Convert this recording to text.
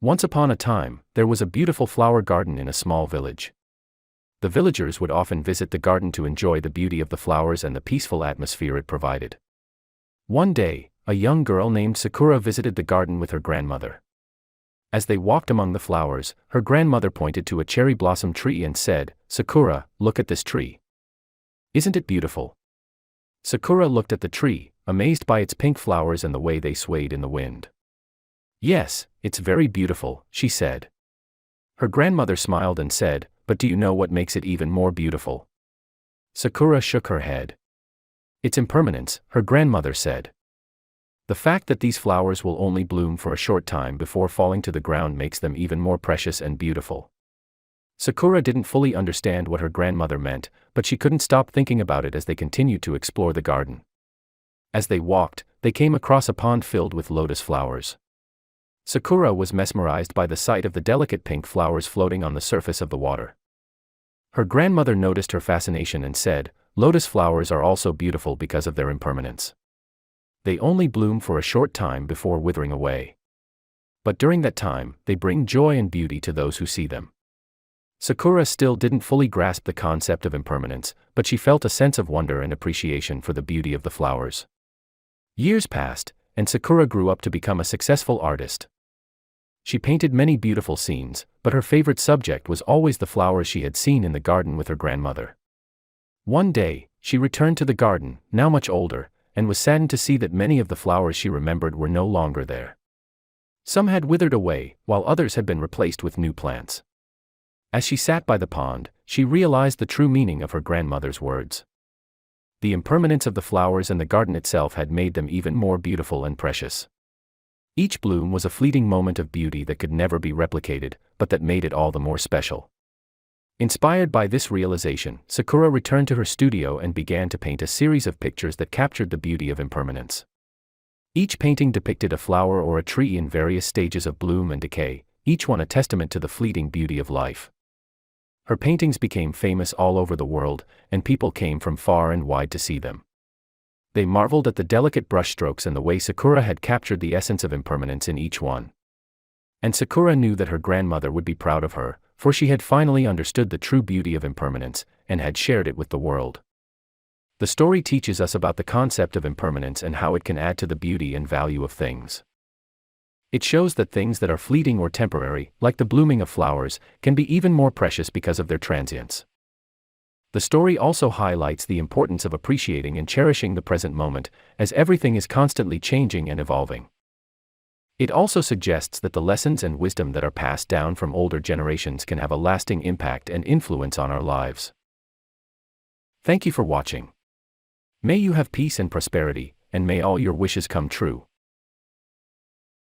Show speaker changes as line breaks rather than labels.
Once upon a time, there was a beautiful flower garden in a small village. The villagers would often visit the garden to enjoy the beauty of the flowers and the peaceful atmosphere it provided. One day, a young girl named Sakura visited the garden with her grandmother. As they walked among the flowers, her grandmother pointed to a cherry blossom tree and said, "Sakura, look at this tree. Isn't it beautiful?" Sakura looked at the tree, amazed by its pink flowers and the way they swayed in the wind. "Yes, it's very beautiful," she said. Her grandmother smiled and said, "But do you know what makes it even more beautiful?" Sakura shook her head. "It's impermanence," her grandmother said. "The fact that these flowers will only bloom for a short time before falling to the ground makes them even more precious and beautiful." Sakura didn't fully understand what her grandmother meant, but she couldn't stop thinking about it as they continued to explore the garden. As they walked, they came across a pond filled with lotus flowers. Sakura was mesmerized by the sight of the delicate pink flowers floating on the surface of the water. Her grandmother noticed her fascination and said, "Lotus flowers are also beautiful because of their impermanence. They only bloom for a short time before withering away. But during that time, they bring joy and beauty to those who see them." Sakura still didn't fully grasp the concept of impermanence, but she felt a sense of wonder and appreciation for the beauty of the flowers. Years passed, and Sakura grew up to become a successful artist. She painted many beautiful scenes, but her favorite subject was always the flowers she had seen in the garden with her grandmother. One day, she returned to the garden, now much older, and was saddened to see that many of the flowers she remembered were no longer there. Some had withered away, while others had been replaced with new plants. As she sat by the pond, she realized the true meaning of her grandmother's words. The impermanence of the flowers and the garden itself had made them even more beautiful and precious. Each bloom was a fleeting moment of beauty that could never be replicated, but that made it all the more special. Inspired by this realization, Sakura returned to her studio and began to paint a series of pictures that captured the beauty of impermanence. Each painting depicted a flower or a tree in various stages of bloom and decay, each one a testament to the fleeting beauty of life. Her paintings became famous all over the world, and people came from far and wide to see them. They marveled at the delicate brushstrokes and the way Sakura had captured the essence of impermanence in each one. And Sakura knew that her grandmother would be proud of her, for she had finally understood the true beauty of impermanence, and had shared it with the world. The story teaches us about the concept of impermanence and how it can add to the beauty and value of things. It shows that things that are fleeting or temporary, like the blooming of flowers, can be even more precious because of their transience. The story also highlights the importance of appreciating and cherishing the present moment, as everything is constantly changing and evolving. It also suggests that the lessons and wisdom that are passed down from older generations can have a lasting impact and influence on our lives. Thank you for watching. May you have peace and prosperity, and may all your wishes come true.